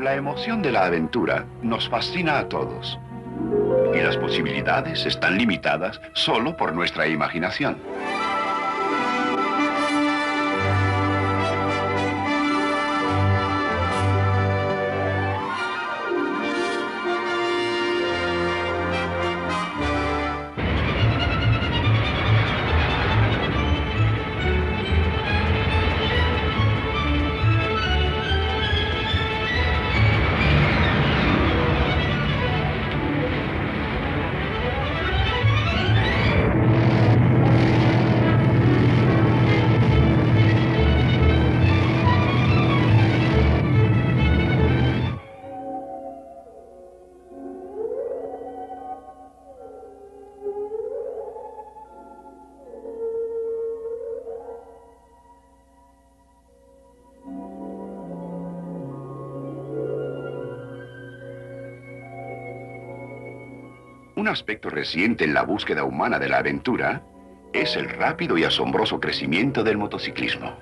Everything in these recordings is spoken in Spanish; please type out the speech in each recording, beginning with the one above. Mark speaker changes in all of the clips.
Speaker 1: La emoción de la aventura nos fascina a todos. Y las posibilidades están limitadas solo por nuestra imaginación. Un aspecto reciente en la búsqueda humana de la aventura es el rápido y asombroso crecimiento del motociclismo.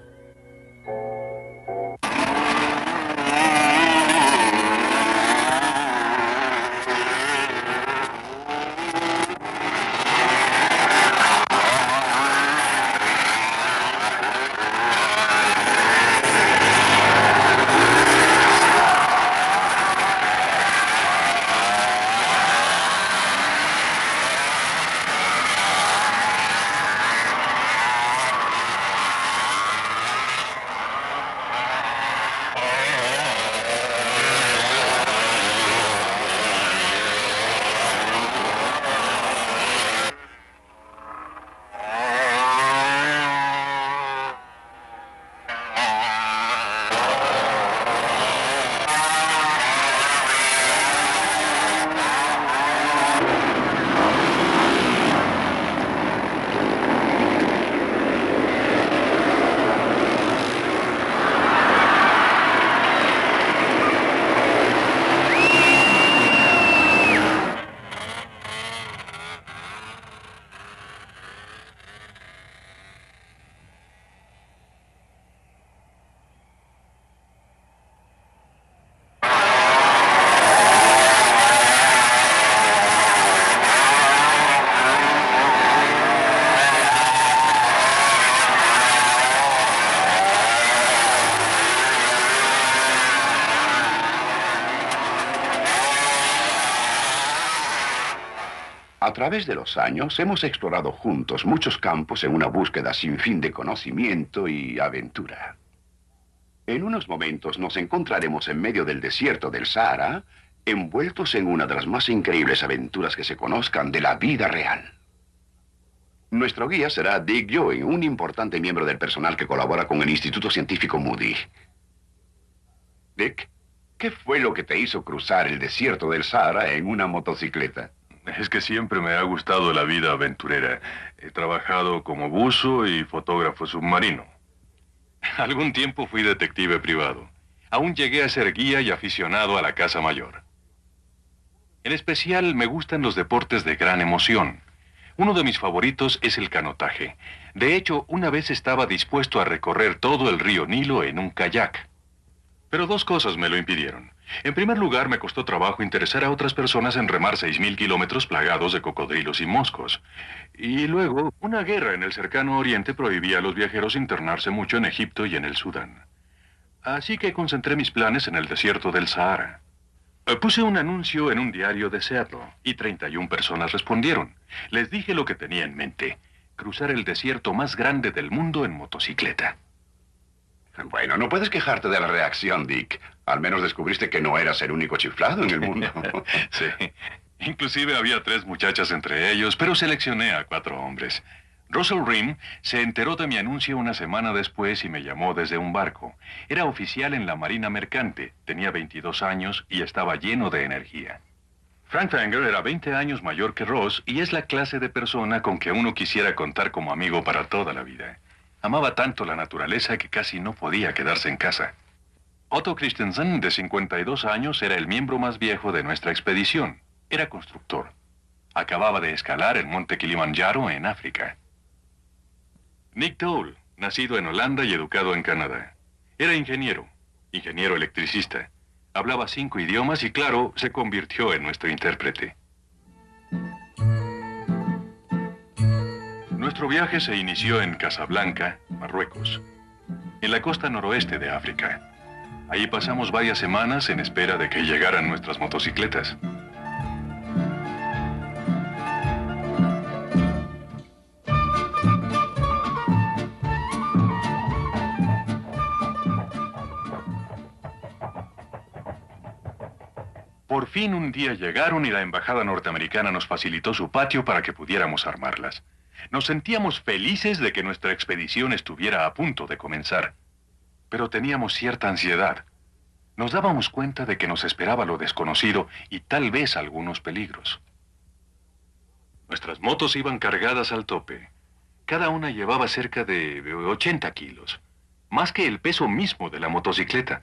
Speaker 1: A través de los años hemos explorado juntos muchos campos en una búsqueda sin fin de conocimiento y aventura. En unos momentos nos encontraremos en medio del desierto del Sahara, envueltos en una de las más increíbles aventuras que se conozcan de la vida real. Nuestro guía será Dick Joy, un importante miembro del personal que colabora con el Instituto Científico Moody. Dick, ¿qué fue lo que te hizo cruzar el desierto del Sahara en una motocicleta?
Speaker 2: Es que siempre me ha gustado la vida aventurera. He trabajado como buzo y fotógrafo submarino. Algún tiempo fui detective privado. Aún llegué a ser guía y aficionado a la caza mayor. En especial me gustan los deportes de gran emoción. Uno de mis favoritos es el canotaje. De hecho, una vez estaba dispuesto a recorrer todo el río Nilo en un kayak. Pero dos cosas me lo impidieron. En primer lugar, me costó trabajo interesar a otras personas en remar 6.000 kilómetros plagados de cocodrilos y moscos. Y luego, una guerra en el cercano Oriente prohibía a los viajeros internarse mucho en Egipto y en el Sudán. Así que concentré mis planes en el desierto del Sahara. Puse un anuncio en un diario de Seattle y 31 personas respondieron. Les dije lo que tenía en mente: cruzar el desierto más grande del mundo en motocicleta.
Speaker 1: Bueno, no puedes quejarte de la reacción, Dick. Al menos descubriste que no eras el único chiflado en el mundo.
Speaker 2: Sí. Inclusive había 3 muchachas entre ellos, pero seleccioné a 4 hombres. Russell Rim se enteró de mi anuncio una semana después y me llamó desde un barco. Era oficial en la Marina Mercante, tenía 22 años y estaba lleno de energía. Frank Fanger era 20 años mayor que Ross y es la clase de persona con que uno quisiera contar como amigo para toda la vida. Amaba tanto la naturaleza que casi no podía quedarse en casa. Otto Christensen, de 52 años, era el miembro más viejo de nuestra expedición. Era constructor. Acababa de escalar el monte Kilimanjaro en África. Nick Toll, nacido en Holanda y educado en Canadá. Era ingeniero electricista. Hablaba 5 idiomas y, claro, se convirtió en nuestro intérprete. Nuestro viaje se inició en Casablanca, Marruecos, en la costa noroeste de África. Ahí pasamos varias semanas en espera de que llegaran nuestras motocicletas. Por fin un día llegaron y la embajada norteamericana nos facilitó su patio para que pudiéramos armarlas. Nos sentíamos felices de que nuestra expedición estuviera a punto de comenzar, pero teníamos cierta ansiedad. Nos dábamos cuenta de que nos esperaba lo desconocido y tal vez algunos peligros. Nuestras motos iban cargadas al tope. Cada una llevaba cerca de 80 kilos, más que el peso mismo de la motocicleta.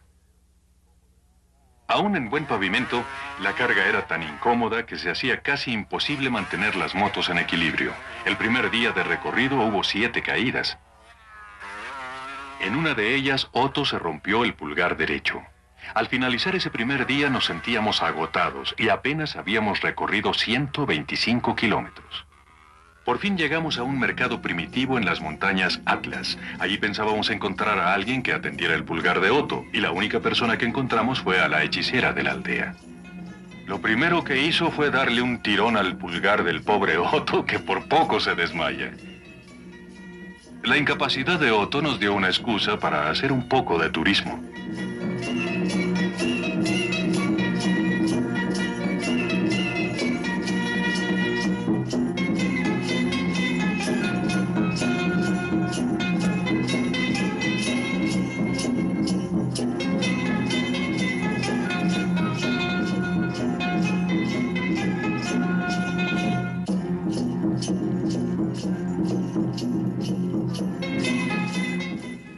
Speaker 2: Aún en buen pavimento, la carga era tan incómoda que se hacía casi imposible mantener las motos en equilibrio. El primer día de recorrido hubo 7 caídas. En una de ellas, Otto se rompió el pulgar derecho. Al finalizar ese primer día nos sentíamos agotados y apenas habíamos recorrido 125 kilómetros. Por fin llegamos a un mercado primitivo en las montañas Atlas. Allí pensábamos encontrar a alguien que atendiera el pulgar de Otto, y la única persona que encontramos fue a la hechicera de la aldea. Lo primero que hizo fue darle un tirón al pulgar del pobre Otto, que por poco se desmaya. La incapacidad de Otto nos dio una excusa para hacer un poco de turismo.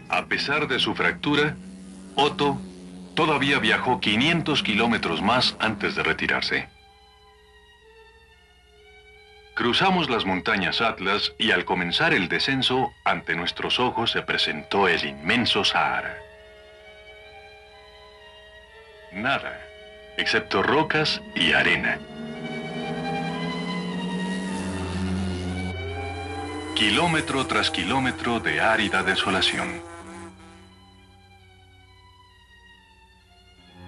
Speaker 2: A pesar de su fractura, Otto todavía viajó 500 kilómetros más antes de retirarse. Cruzamos las montañas Atlas y al comenzar el descenso, ante nuestros ojos se presentó el inmenso Sahara. Nada, excepto rocas y arena. Kilómetro tras kilómetro de árida desolación.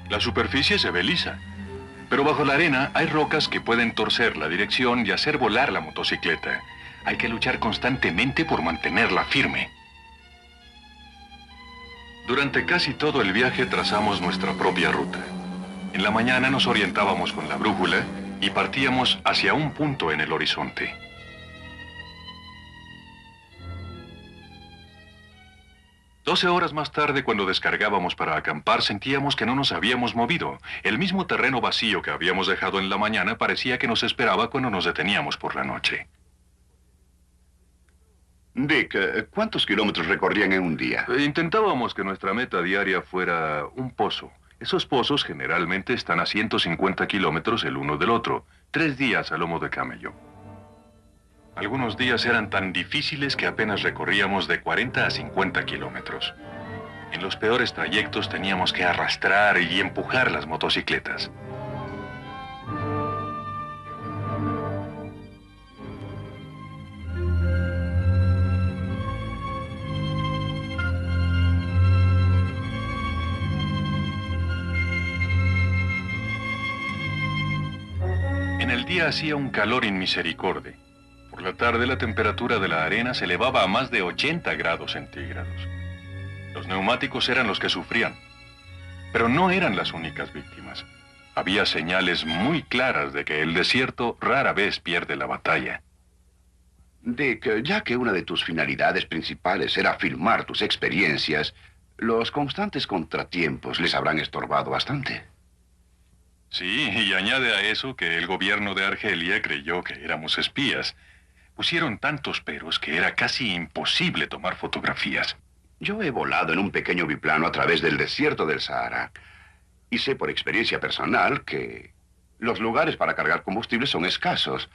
Speaker 2: La superficie se ve lisa, pero bajo la arena hay rocas que pueden torcer la dirección y hacer volar la motocicleta. Hay que luchar constantemente por mantenerla firme. Durante casi todo el viaje trazamos nuestra propia ruta. En la mañana nos orientábamos con la brújula y partíamos hacia un punto en el horizonte. 12 horas más tarde, cuando descargábamos para acampar, sentíamos que no nos habíamos movido. El mismo terreno vacío que habíamos dejado en la mañana parecía que nos esperaba cuando nos deteníamos por la noche.
Speaker 1: Dick, ¿cuántos kilómetros recorrían en un día?
Speaker 2: Intentábamos que nuestra meta diaria fuera un pozo. Esos pozos generalmente están a 150 kilómetros el uno del otro. 3 días a lomo de camello. Algunos días eran tan difíciles que apenas recorríamos de 40 a 50 kilómetros. En los peores trayectos teníamos que arrastrar y empujar las motocicletas. En el día hacía un calor inmisericorde. Por la tarde la temperatura de la arena se elevaba a más de 80 grados centígrados. Los neumáticos eran los que sufrían, pero no eran las únicas víctimas. Había señales muy claras de que el desierto rara vez pierde la batalla.
Speaker 1: Dick, ya que una de tus finalidades principales era filmar tus experiencias, los constantes contratiempos les habrán estorbado bastante.
Speaker 2: Sí, y añade a eso que el gobierno de Argelia creyó que éramos espías. Pusieron tantos peros que era casi imposible tomar fotografías.
Speaker 1: Yo he volado en un pequeño biplano a través del desierto del Sahara y sé por experiencia personal que los lugares para cargar combustible son escasos.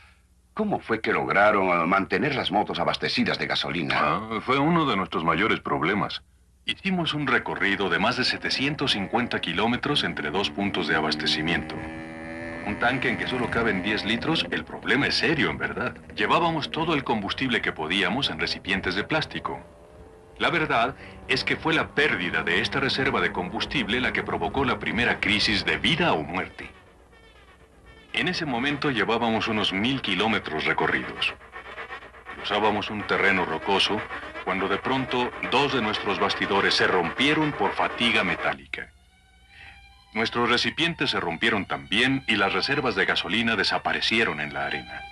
Speaker 1: ¿Cómo fue que lograron mantener las motos abastecidas de gasolina?
Speaker 2: Fue uno de nuestros mayores problemas. Hicimos un recorrido de más de 750 kilómetros entre dos puntos de abastecimiento. Con un tanque en que solo caben 10 litros, el problema es serio, en verdad. Llevábamos todo el combustible que podíamos en recipientes de plástico. La verdad es que fue la pérdida de esta reserva de combustible la que provocó la primera crisis de vida o muerte. En ese momento llevábamos unos 1000 kilómetros recorridos. Usábamos un terreno rocoso cuando de pronto 2 de nuestros bastidores se rompieron por fatiga metálica. Nuestros recipientes se rompieron también y las reservas de gasolina desaparecieron en la arena.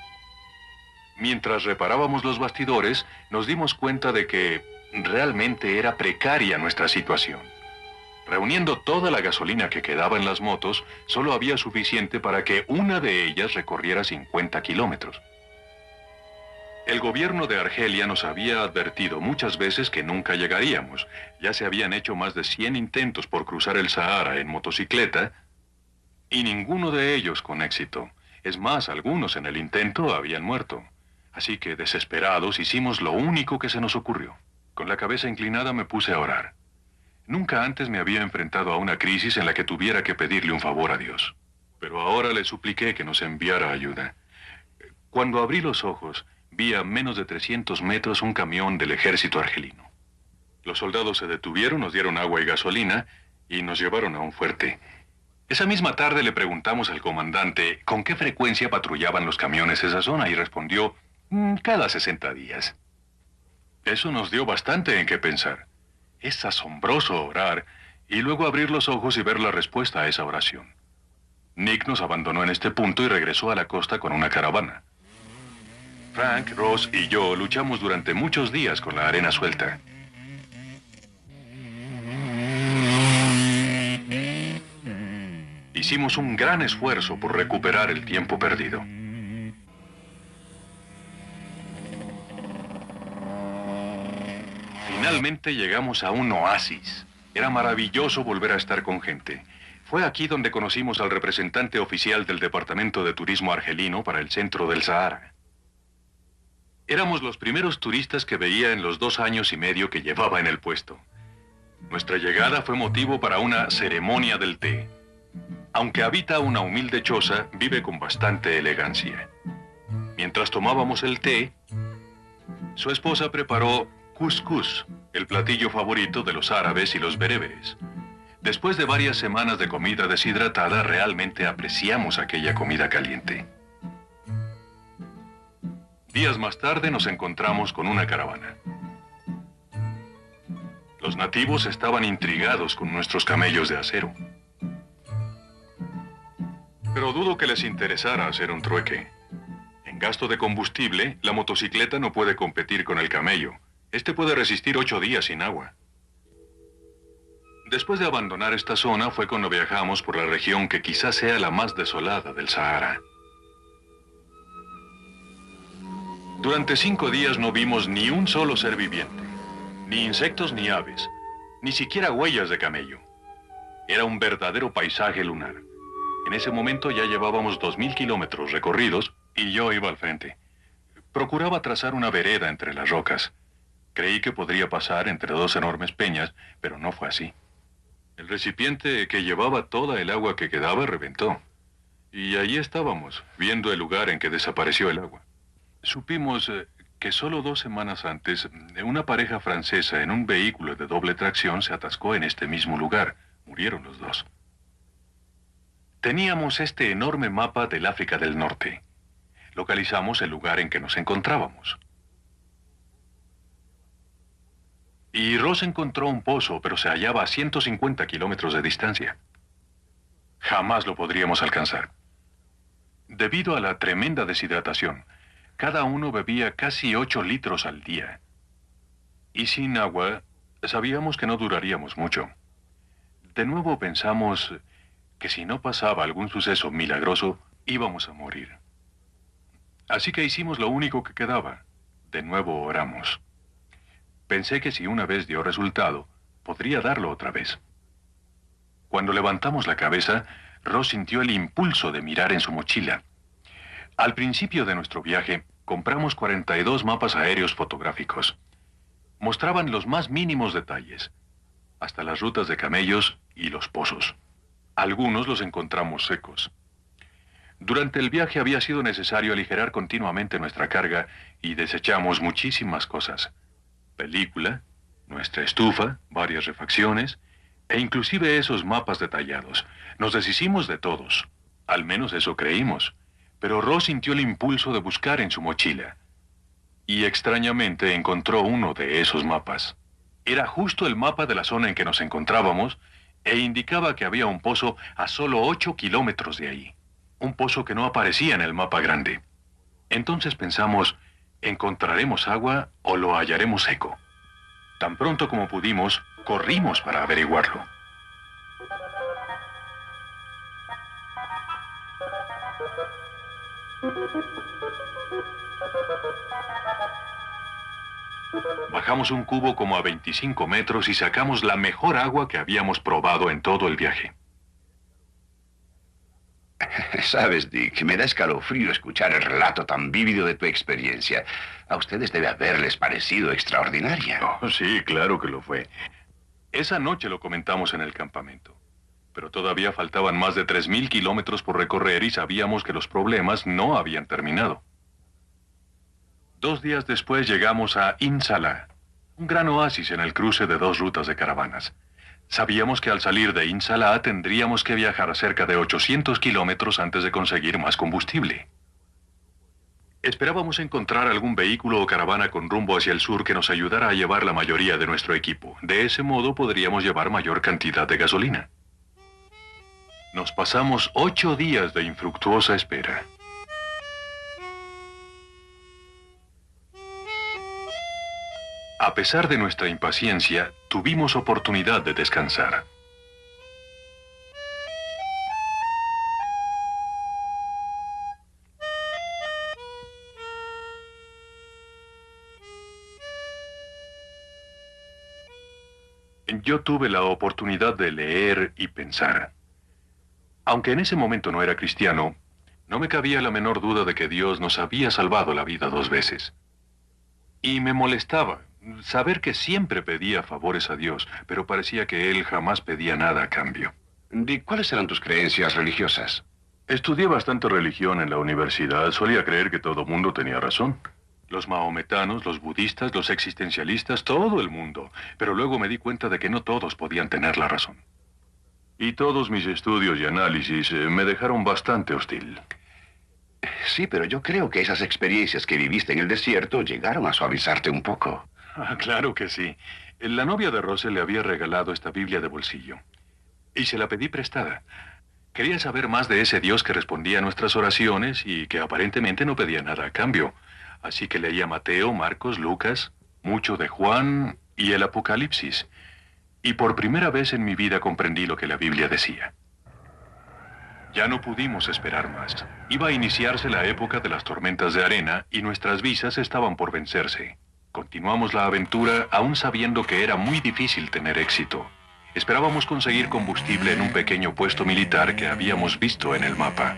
Speaker 2: Mientras reparábamos los bastidores, nos dimos cuenta de que realmente era precaria nuestra situación. Reuniendo toda la gasolina que quedaba en las motos, solo había suficiente para que una de ellas recorriera 50 kilómetros. El gobierno de Argelia nos había advertido muchas veces que nunca llegaríamos. Ya se habían hecho más de 100 intentos por cruzar el Sahara en motocicleta y ninguno de ellos con éxito. Es más, algunos en el intento habían muerto. Así que, desesperados, hicimos lo único que se nos ocurrió. Con la cabeza inclinada me puse a orar. Nunca antes me había enfrentado a una crisis en la que tuviera que pedirle un favor a Dios. Pero ahora le supliqué que nos enviara ayuda. Cuando abrí los ojos, vi a menos de 300 metros un camión del ejército argelino. Los soldados se detuvieron, nos dieron agua y gasolina y nos llevaron a un fuerte. Esa misma tarde le preguntamos al comandante con qué frecuencia patrullaban los camiones esa zona y respondió, cada 60 días. Eso nos dio bastante en qué pensar. Es asombroso orar y luego abrir los ojos y ver la respuesta a esa oración. Nick nos abandonó en este punto y regresó a la costa con una caravana. Frank, Ross y yo luchamos durante muchos días con la arena suelta. Hicimos un gran esfuerzo por recuperar el tiempo perdido. Finalmente llegamos a un oasis. Era maravilloso volver a estar con gente. Fue aquí donde conocimos al representante oficial del Departamento de Turismo argelino para el centro del Sahara. Éramos los primeros turistas que veía en los 2 años y medio que llevaba en el puesto. Nuestra llegada fue motivo para una ceremonia del té. Aunque habita una humilde choza, vive con bastante elegancia. Mientras tomábamos el té, su esposa preparó cuscús, el platillo favorito de los árabes y los bereberes. Después de varias semanas de comida deshidratada, realmente apreciamos aquella comida caliente. Días más tarde nos encontramos con una caravana. Los nativos estaban intrigados con nuestros camellos de acero. Pero dudo que les interesara hacer un trueque. En gasto de combustible, la motocicleta no puede competir con el camello. Este puede resistir 8 días sin agua. Después de abandonar esta zona fue cuando viajamos por la región que quizás sea la más desolada del Sahara. Durante 5 días no vimos ni un solo ser viviente, ni insectos ni aves, ni siquiera huellas de camello. Era un verdadero paisaje lunar. En ese momento ya llevábamos 2000 kilómetros recorridos y yo iba al frente. Procuraba trazar una vereda entre las rocas. Creí que podría pasar entre 2 enormes peñas, pero no fue así. El recipiente que llevaba toda el agua que quedaba reventó. Y allí estábamos, viendo el lugar en que desapareció el agua. Supimos que solo 2 semanas antes, una pareja francesa en un vehículo de doble tracción se atascó en este mismo lugar. Murieron los 2. Teníamos este enorme mapa del África del Norte. Localizamos el lugar en que nos encontrábamos. Y Ross encontró un pozo, pero se hallaba a 150 kilómetros de distancia. Jamás lo podríamos alcanzar. Debido a la tremenda deshidratación, cada uno bebía casi 8 litros al día. Y sin agua, sabíamos que no duraríamos mucho. De nuevo pensamos que si no pasaba algún suceso milagroso, íbamos a morir. Así que hicimos lo único que quedaba. De nuevo oramos. Pensé que si una vez dio resultado, podría darlo otra vez. Cuando levantamos la cabeza, Ross sintió el impulso de mirar en su mochila. Al principio de nuestro viaje, compramos 42 mapas aéreos fotográficos. Mostraban los más mínimos detalles. hasta las rutas de camellos y los pozos. Algunos los encontramos secos. Durante el viaje había sido necesario aligerar continuamente nuestra carga y desechamos muchísimas cosas. Película, nuestra estufa, varias refacciones e inclusive esos mapas detallados. Nos deshicimos de todos. Al menos eso creímos. Pero Ross sintió el impulso de buscar en su mochila. Y extrañamente encontró uno de esos mapas. Era justo el mapa de la zona en que nos encontrábamos e indicaba que había un pozo a solo 8 kilómetros de ahí. Un pozo que no aparecía en el mapa grande. Entonces pensamos, ¿encontraremos agua o lo hallaremos seco? Tan pronto como pudimos, corrimos para averiguarlo. Bajamos un cubo como a 25 metros y sacamos la mejor agua que habíamos probado en todo el viaje.
Speaker 1: Sabes, Dick, me da escalofrío escuchar el relato tan vívido de tu experiencia. A ustedes debe haberles parecido extraordinaria.
Speaker 2: Oh, sí, claro que lo fue. Esa noche lo comentamos en el campamento. Pero todavía faltaban más de 3,000 kilómetros por recorrer y sabíamos que los problemas no habían terminado. 2 días después llegamos a In Salah, un gran oasis en el cruce de 2 rutas de caravanas. Sabíamos que al salir de In Salah tendríamos que viajar cerca de 800 kilómetros antes de conseguir más combustible. Esperábamos encontrar algún vehículo o caravana con rumbo hacia el sur que nos ayudara a llevar la mayoría de nuestro equipo. De ese modo podríamos llevar mayor cantidad de gasolina. Nos pasamos 8 días de infructuosa espera. A pesar de nuestra impaciencia, tuvimos oportunidad de descansar. Yo tuve la oportunidad de leer y pensar. Aunque en ese momento no era cristiano, no me cabía la menor duda de que Dios nos había salvado la vida 2 veces. Y me molestaba saber que siempre pedía favores a Dios, pero parecía que Él jamás pedía nada a cambio.
Speaker 1: Dick, ¿cuáles eran tus creencias religiosas?
Speaker 2: Estudié bastante religión en la universidad. Solía creer que todo mundo tenía razón. Los mahometanos, los budistas, los existencialistas, todo el mundo. Pero luego me di cuenta de que no todos podían tener la razón. Y todos mis estudios y análisis me dejaron bastante hostil.
Speaker 1: Sí, pero yo creo que esas experiencias que viviste en el desierto llegaron a suavizarte un poco.
Speaker 2: Ah, claro que sí. La novia de Russell le había regalado esta Biblia de bolsillo. Y se la pedí prestada. Quería saber más de ese Dios que respondía a nuestras oraciones y que aparentemente no pedía nada a cambio. Así que leía Mateo, Marcos, Lucas, mucho de Juan y el Apocalipsis. Y por primera vez en mi vida comprendí lo que la Biblia decía. Ya no pudimos esperar más. Iba a iniciarse la época de las tormentas de arena y nuestras visas estaban por vencerse. Continuamos la aventura aún sabiendo que era muy difícil tener éxito. Esperábamos conseguir combustible en un pequeño puesto militar que habíamos visto en el mapa.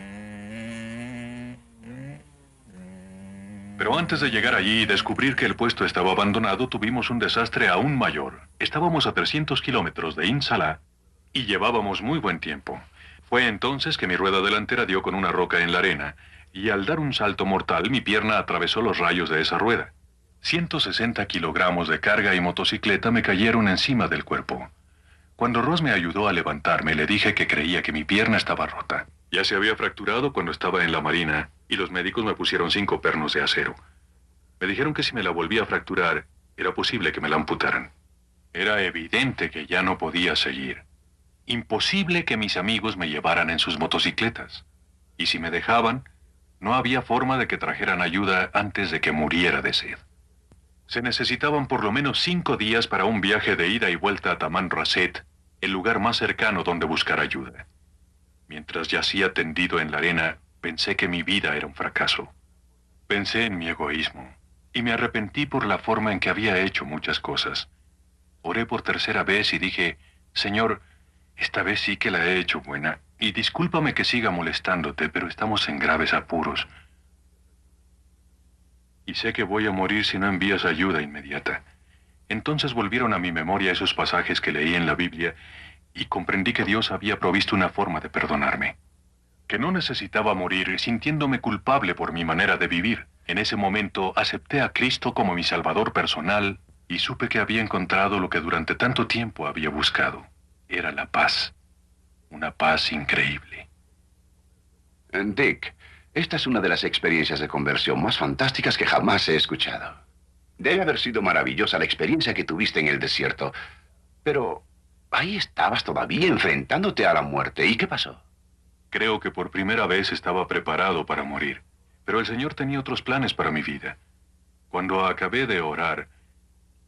Speaker 2: Pero antes de llegar allí y descubrir que el puesto estaba abandonado, tuvimos un desastre aún mayor. Estábamos a 300 kilómetros de In Salah y llevábamos muy buen tiempo. Fue entonces que mi rueda delantera dio con una roca en la arena, y al dar un salto mortal, mi pierna atravesó los rayos de esa rueda. 160 kilogramos de carga y motocicleta me cayeron encima del cuerpo. Cuando Ross me ayudó a levantarme, le dije que creía que mi pierna estaba rota. Ya se había fracturado cuando estaba en la marina, y los médicos me pusieron 5 pernos de acero. Me dijeron que si me la volvía a fracturar, era posible que me la amputaran. Era evidente que ya no podía seguir. Imposible que mis amigos me llevaran en sus motocicletas. Y si me dejaban, no había forma de que trajeran ayuda antes de que muriera de sed. Se necesitaban por lo menos 5 días para un viaje de ida y vuelta a Taman Rasset, el lugar más cercano donde buscar ayuda. Mientras yacía tendido en la arena, pensé que mi vida era un fracaso. Pensé en mi egoísmo, y me arrepentí por la forma en que había hecho muchas cosas. Oré por tercera vez y dije, Señor, esta vez sí que la he hecho buena, y discúlpame que siga molestándote, pero estamos en graves apuros. Y sé que voy a morir si no envías ayuda inmediata. Entonces volvieron a mi memoria esos pasajes que leí en la Biblia y comprendí que Dios había provisto una forma de perdonarme. Que no necesitaba morir sintiéndome culpable por mi manera de vivir. En ese momento acepté a Cristo como mi Salvador personal y supe que había encontrado lo que durante tanto tiempo había buscado. Era la paz. Una paz increíble.
Speaker 1: Dick, esta es una de las experiencias de conversión más fantásticas que jamás he escuchado. Debe haber sido maravillosa la experiencia que tuviste en el desierto. Pero ahí estabas todavía enfrentándote a la muerte. ¿Y qué pasó?
Speaker 2: Creo que por primera vez estaba preparado para morir, pero el Señor tenía otros planes para mi vida. Cuando acabé de orar,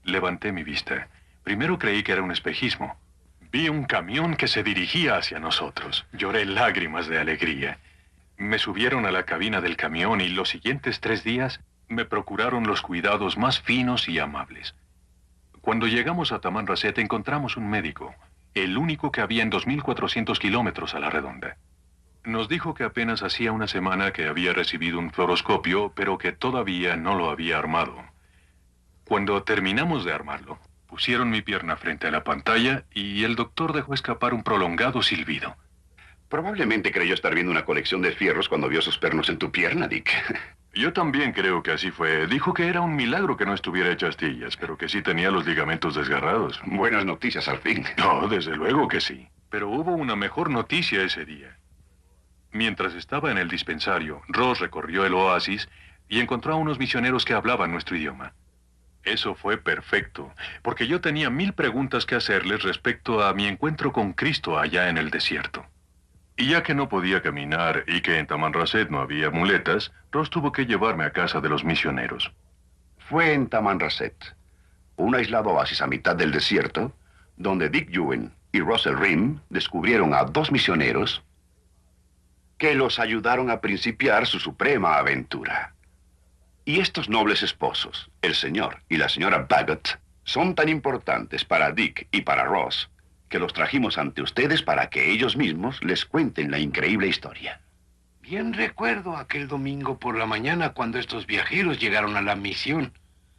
Speaker 2: levanté mi vista. Primero creí que era un espejismo. Vi un camión que se dirigía hacia nosotros. Lloré lágrimas de alegría. Me subieron a la cabina del camión y los siguientes 3 días me procuraron los cuidados más finos y amables. Cuando llegamos a Tamanrasset encontramos un médico, el único que había en 2.400 kilómetros a la redonda. Nos dijo que apenas hacía una semana que había recibido un fluoroscopio, pero que todavía no lo había armado. Cuando terminamos de armarlo, pusieron mi pierna frente a la pantalla y el doctor dejó escapar un prolongado silbido.
Speaker 1: Probablemente creyó estar viendo una colección de fierros cuando vio sus pernos en tu pierna, Dick.
Speaker 2: Yo también creo que así fue. Dijo que era un milagro que no estuviera hecho astillas, pero que sí tenía los ligamentos desgarrados.
Speaker 1: Buenas noticias al fin.
Speaker 2: No, desde luego que sí. Pero hubo una mejor noticia ese día. Mientras estaba en el dispensario, Ross recorrió el oasis y encontró a unos misioneros que hablaban nuestro idioma. Eso fue perfecto, porque yo tenía 1000 preguntas que hacerles respecto a mi encuentro con Cristo allá en el desierto. Y ya que no podía caminar y que en Tamanrasset no había muletas, Ross tuvo que llevarme a casa de los misioneros.
Speaker 1: Fue en Tamanrasset, un aislado oasis a mitad del desierto, donde Dick Ewen y Russell Rim descubrieron a 2 misioneros que los ayudaron a principiar su suprema aventura. Y estos nobles esposos, el señor y la señora Bagot, son tan importantes para Dick y para Ross que los trajimos ante ustedes para que ellos mismos les cuenten la increíble historia.
Speaker 3: Bien recuerdo aquel domingo por la mañana cuando estos viajeros llegaron a la misión.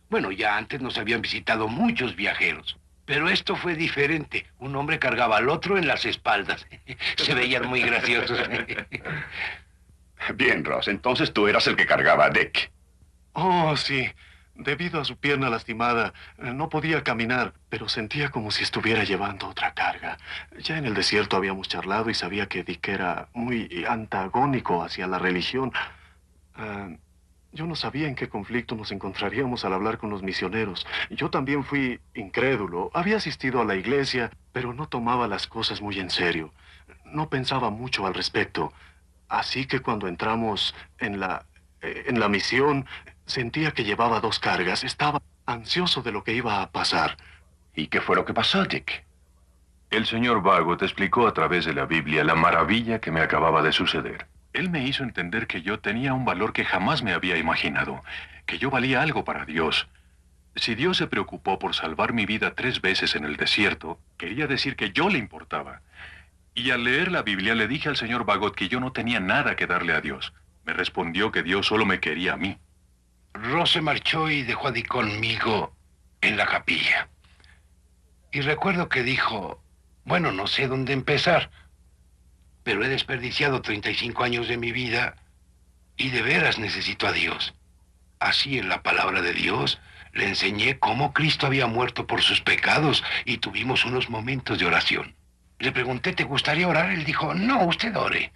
Speaker 3: Bueno, ya antes nos habían visitado muchos viajeros, pero esto fue diferente. Un hombre cargaba al otro en las espaldas. Se veían muy graciosos.
Speaker 1: Bien, Ross, entonces tú eras el que cargaba a Dick.
Speaker 4: Oh, sí. Debido a su pierna lastimada, no podía caminar, pero sentía como si estuviera llevando otra carga. Ya en el desierto habíamos charlado y sabía que Dick era muy antagónico hacia la religión. Yo no sabía en qué conflicto nos encontraríamos al hablar con los misioneros. Yo también fui incrédulo. Había asistido a la iglesia, pero no tomaba las cosas muy en serio. No pensaba mucho al respecto. Así que cuando entramos en la misión, sentía que llevaba 2 cargas. Estaba ansioso de lo que iba a pasar.
Speaker 1: ¿Y qué fue lo que pasó, Dick?
Speaker 2: El señor Bagot explicó a través de la Biblia la maravilla que me acababa de suceder. Él me hizo entender que yo tenía un valor que jamás me había imaginado, que yo valía algo para Dios. Si Dios se preocupó por salvar mi vida 3 veces en el desierto, quería decir que yo le importaba. Y al leer la Biblia le dije al señor Bagot que yo no tenía nada que darle a Dios. Me respondió que Dios solo me quería a mí.
Speaker 3: Ross se marchó y dejó a Dick conmigo en la capilla. Y recuerdo que dijo, bueno, no sé dónde empezar, pero he desperdiciado 35 años de mi vida y de veras necesito a Dios. Así en la palabra de Dios le enseñé cómo Cristo había muerto por sus pecados y tuvimos unos momentos de oración. Le pregunté, ¿te gustaría orar? Él dijo, no, usted ore.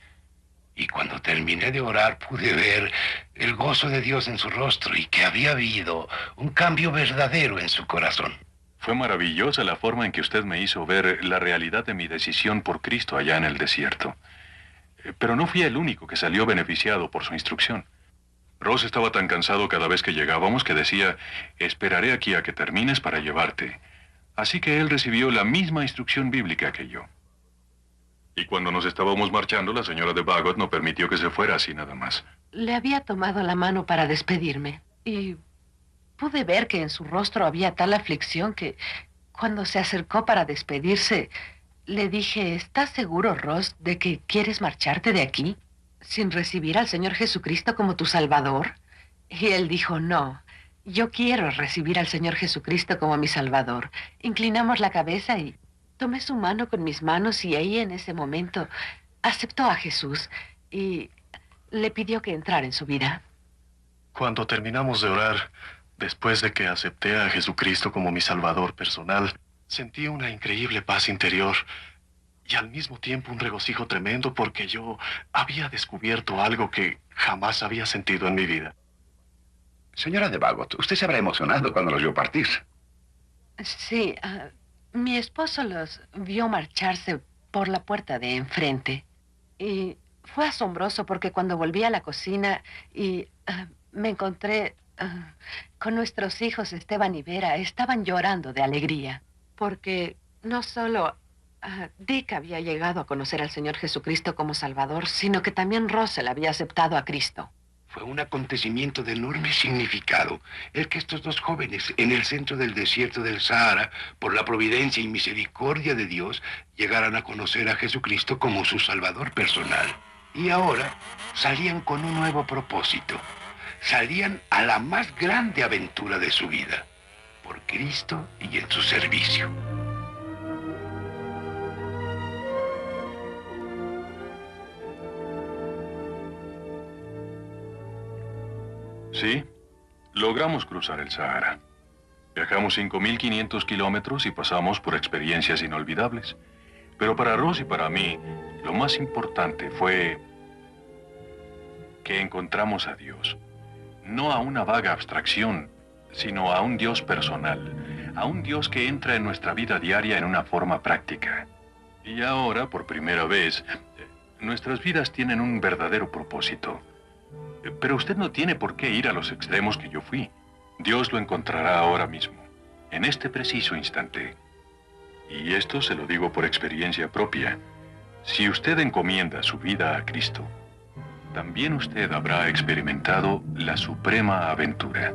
Speaker 3: Y cuando terminé de orar pude ver el gozo de Dios en su rostro y que había habido un cambio verdadero en su corazón.
Speaker 2: Fue maravillosa la forma en que usted me hizo ver la realidad de mi decisión por Cristo allá en el desierto. Pero no fui el único que salió beneficiado por su instrucción. Ross estaba tan cansado cada vez que llegábamos que decía, esperaré aquí a que termines para llevarte. Así que él recibió la misma instrucción bíblica que yo. Y cuando nos estábamos marchando, la señora de Bagot no permitió que se fuera así nada más.
Speaker 5: Le había tomado la mano para despedirme y pude ver que en su rostro había tal aflicción que cuando se acercó para despedirse, le dije, ¿estás seguro, Ross, de que quieres marcharte de aquí sin recibir al Señor Jesucristo como tu Salvador? Y él dijo, no, yo quiero recibir al Señor Jesucristo como mi Salvador. Inclinamos la cabeza y tomé su mano con mis manos y ahí en ese momento aceptó a Jesús y le pidió que entrara en su vida.
Speaker 4: Cuando terminamos de orar, después de que acepté a Jesucristo como mi Salvador personal, sentí una increíble paz interior y al mismo tiempo un regocijo tremendo porque yo había descubierto algo que jamás había sentido en mi vida.
Speaker 1: Señora de Bagot, usted se habrá emocionado cuando los vio partir.
Speaker 5: Sí, mi esposo los vio marcharse por la puerta de enfrente. Y fue asombroso porque cuando volví a la cocina y me encontré con nuestros hijos Esteban y Vera, estaban llorando de alegría. Porque no solo Dick había llegado a conocer al Señor Jesucristo como Salvador, sino que también Russell había aceptado a Cristo.
Speaker 3: Fue un acontecimiento de enorme significado el que estos dos jóvenes, en el centro del desierto del Sahara, por la providencia y misericordia de Dios, llegaran a conocer a Jesucristo como su Salvador personal. Y ahora salían con un nuevo propósito. Salían a la más grande aventura de su vida, por Cristo y en su servicio.
Speaker 2: Sí, logramos cruzar el Sahara. Viajamos 5.500 kilómetros y pasamos por experiencias inolvidables. Pero para Ross y para mí, lo más importante fue que encontramos a Dios. No a una vaga abstracción, sino a un Dios personal. A un Dios que entra en nuestra vida diaria en una forma práctica. Y ahora, por primera vez, nuestras vidas tienen un verdadero propósito. Pero usted no tiene por qué ir a los extremos que yo fui. Dios lo encontrará ahora mismo, en este preciso instante. Y esto se lo digo por experiencia propia. Si usted encomienda su vida a Cristo, también usted habrá experimentado la suprema aventura.